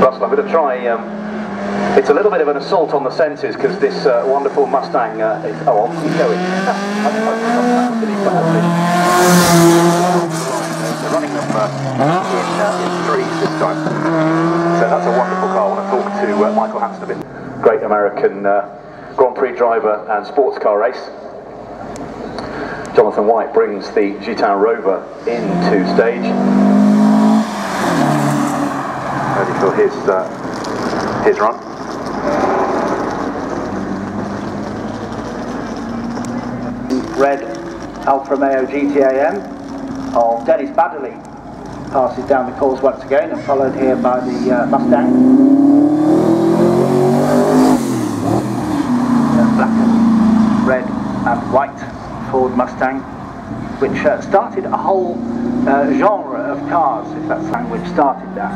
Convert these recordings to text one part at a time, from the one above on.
Russell, I'm going to try, it's a little bit of an assault on the senses because this wonderful Mustang is, oh, I'll keep going. They're running them in threes this time. So that's a wonderful car. I want to talk to Michael Hansen a bit. Great American Grand Prix driver and sports car race. Jonathan White brings the Gitane Rover into stage. Ready for his run. Red Alfa Romeo GTAM of Dennis Baddeley passes down the course once again and followed here by the Mustang. Black and red and white Ford Mustang, which started a whole genre of cars, if that's the language started that.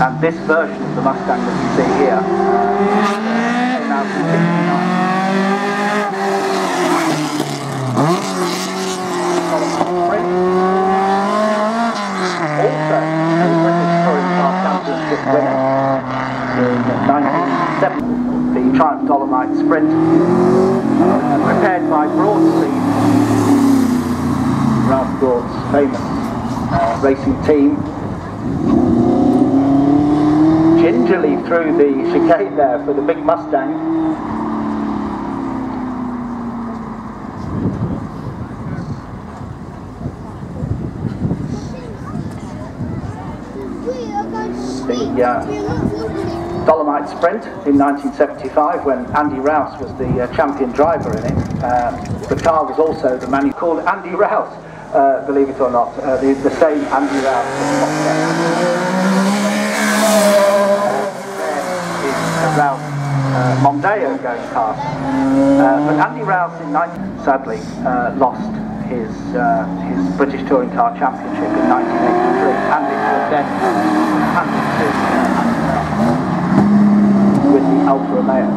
And this version of the Mustang that you see here came out in 1969. Also, a British Touring Car Championship winner in 1970, the Triumph Dolomite Sprint, prepared by Broadstreet, Ralph Gord's famous racing team. Gingerly through the chicane there for the big Mustang. The Dolomite Sprint in 1975, when Andy Rouse was the champion driver in it. The car was also the man called Andy Rouse, believe it or not, the same Andy Rouse. Rouse Mondeo going past, but Andy Rouse in sadly lost his British Touring Car Championship in 1983, and it was then handed to with the Alfa Romeo.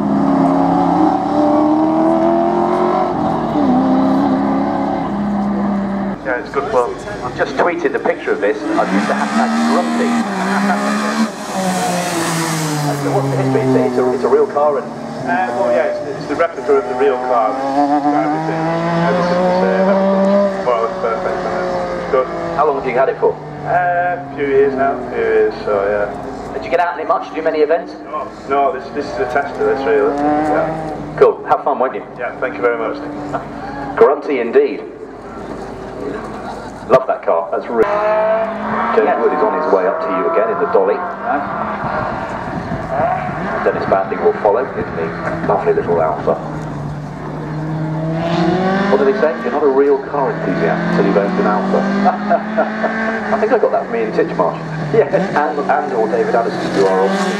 Yeah, it's good fun. I've just tweeted the picture of this. I've used the hashtag Grumpy. So what's the history? It's a real car, and well, yeah, it's the replica of the real car. Everything's the same. Everything's more or less perfect. It's good. How long have you had it for? A few years now. So yeah. Did you get out in it much? Do many events? No, this is a test of this, really. Yeah. Cool. Have fun, won't you? Yeah. Thank you very much. Grunty indeed. Love that car. That's really. James Wood is on his way up to you again in the Dolly. Dennis Baddeley will follow in the lovely little Alfa. What do they say? You're not a real car enthusiast until you've owned an Alfa. I think I got that from Ian Titchmarsh. Yes. And or David Addison, who are obviously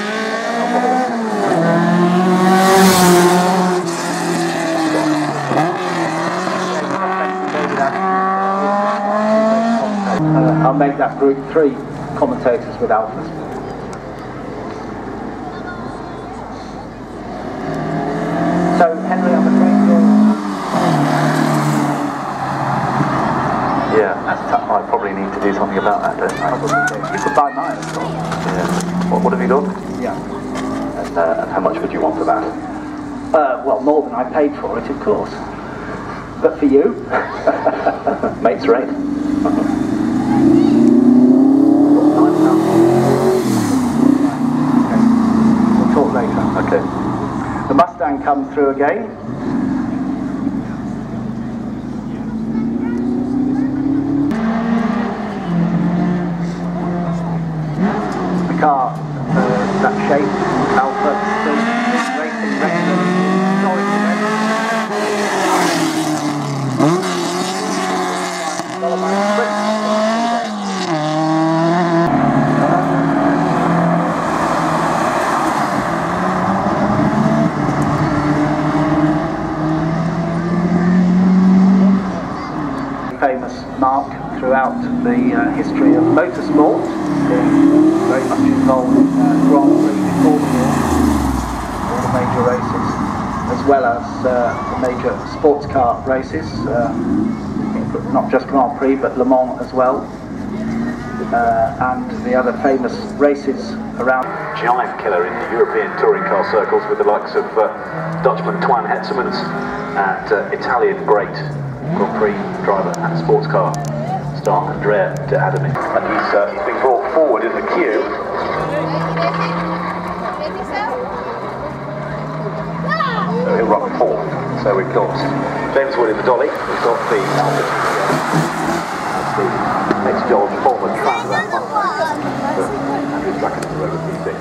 I'll make that Group 3 commentators with Alphas. So, Henry, I'm afraid you're... Yeah, that's tough. I probably need to do something about that, don't I? You could buy mine, of course. Yeah. What have you done? Yeah. And how much would you want for that? Well, more than I paid for it, of course. But for you? Mates rate. We'll talk later. Okay. The Mustang comes through again. The car, that shape, Alfa, still racing regularly. Famous mark throughout the history of motorsport, being very much involved in Grand Prix Formula, all the major races, as well as the major sports car races. not just Grand Prix, but Le Mans as well, and the other famous races around. Giant killer in the European touring car circles with the likes of Dutchman Twan Hetsemans and Italian great Grand Prix driver and sports car star Andrea De Adami. And he's been brought forward in the queue. So he'll run fourth. So we've got James Wood in the dolly, we've got the Alfa the ex-Joel former Trans Am Mustang, Andrew Strachan in the Rover 36.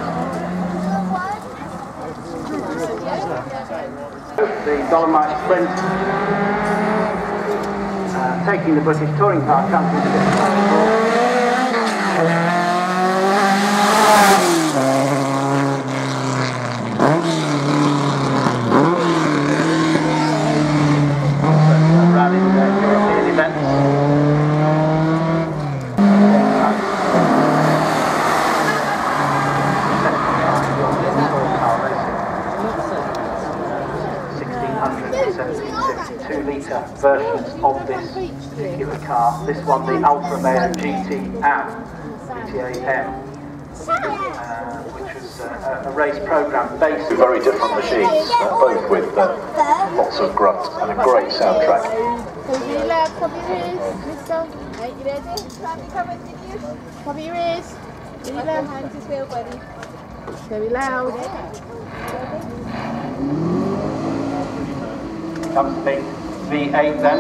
The Dolomite Sprint, taking the British Touring Car Championship. Versions of this particular car. This one, the Alfa Romeo GT AM, which was a race program based. Very different machines, both with lots of grunt and a great soundtrack. Cover your ears. Really loud. Hands as well, buddy. Very loud. Comes the big V8 then.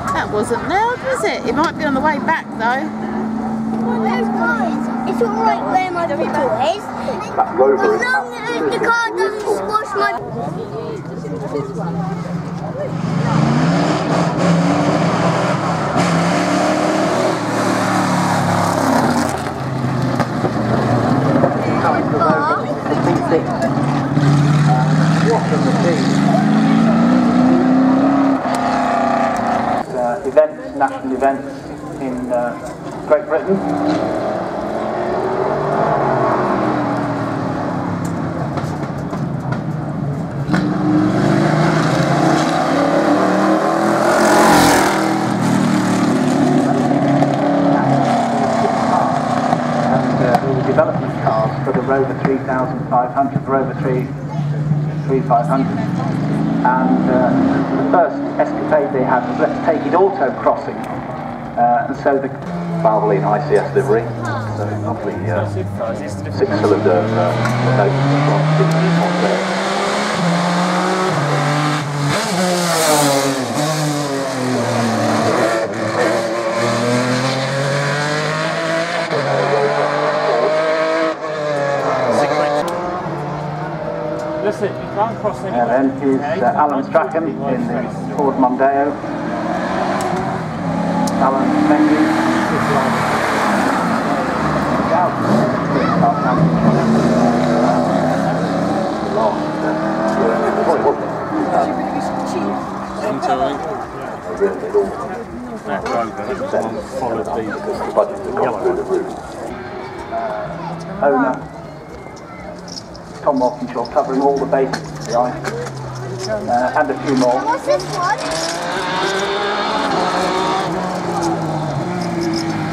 That wasn't loud, was it? It might be on the way back though. It's alright where my bottle is. That Rover As long as the car doesn't squash my... Events, national events in Great Britain. And the development cars for the Rover 3500, Rover 3500. And the first escapade they had was let's take it auto-crossing. And so the Valvoline ICS livery, so lovely 6-cylinder note on there. Listen, you can't cross any. And then is Alan Strachan in the Ford Mondeo. Alan Mendy. Owner Tom Walkinshaw covering all the bases behind, and a few more. What's this one?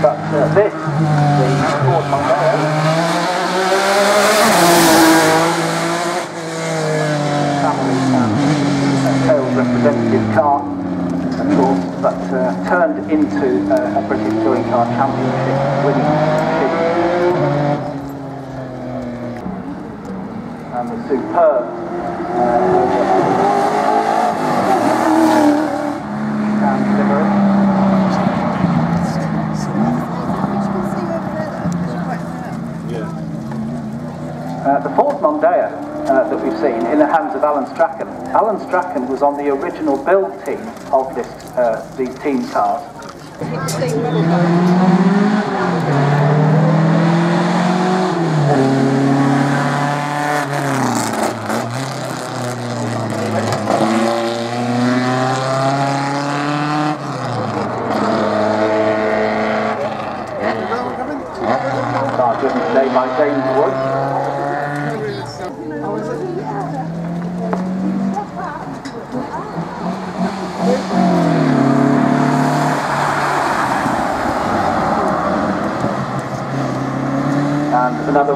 But this, the Ford Mondeo, family sales representative car, of course, but turned into a British Touring Car Championship winning machine. And the superb delivery. The Ford Mondeo that we've seen in the hands of Alan Strachan. Alan Strachan was on the original build team of this, these team cars. Driven today by James Wood.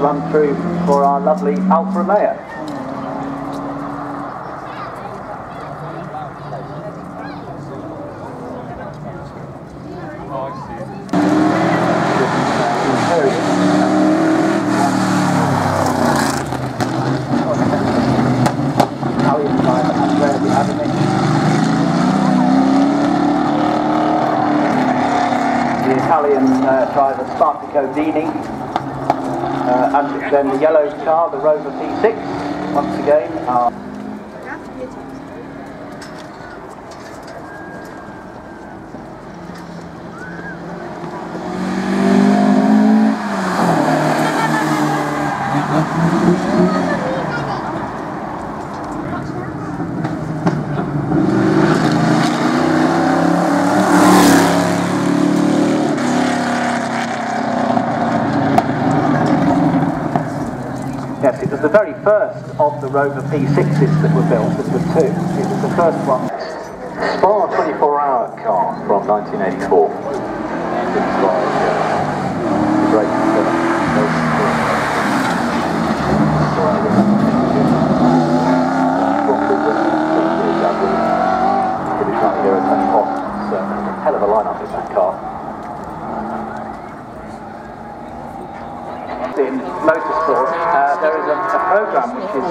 run through for our lovely Alfa Romeo. Italian driver Andrea Di Adami. The Italian driver Spartico Dini, and then the yellow car, the Rover P6, once again. Yes, it was the very first of the Rover P6s that were built. There were two. It was the first one. Spa 24-hour car from 1984. It's like the great hell of a lineup in that car. In motorsport, there is a programme which is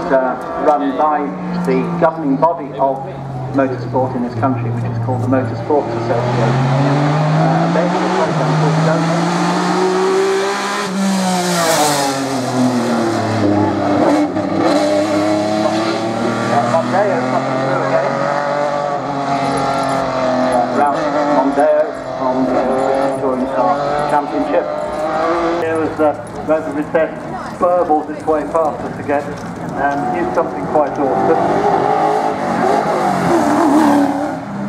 run by the governing body of motorsport in this country, which is called the Motorsports Association. They have a programme called Donut. Mondeo coming through again. Ralph Mondeo from the British Touring Car Championship. Here was Rover Recess burbles its way past us again, and here's something quite awesome.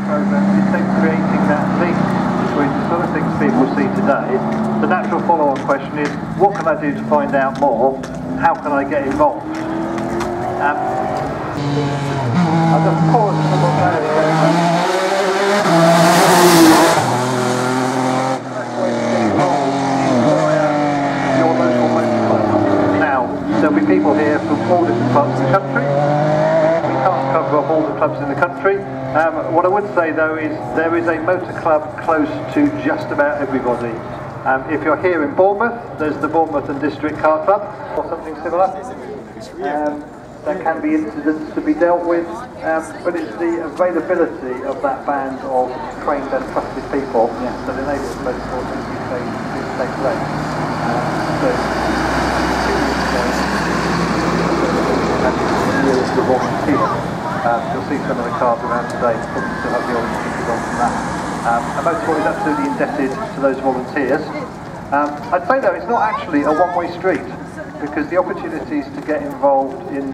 Program is then creating that link between the sort of things people see today. The natural follow-on question is, what can I do to find out more? How can I get involved? I'll just pause a little bit. There'll be people here from all different parts of the country. We can't cover off all the clubs in the country. What I would say though is there is a motor club close to just about everybody. If you're here in Bournemouth, there's the Bournemouth and District Car Club or something similar. There can be incidents to be dealt with, but it's the availability of that band of trained and trusted people that enables motorsport to take place. You'll see some of the cars around today, probably still have the orange stickers on from that. And motorsport is absolutely indebted to those volunteers. I'd say though, it's not actually a one-way street, because the opportunities to get involved in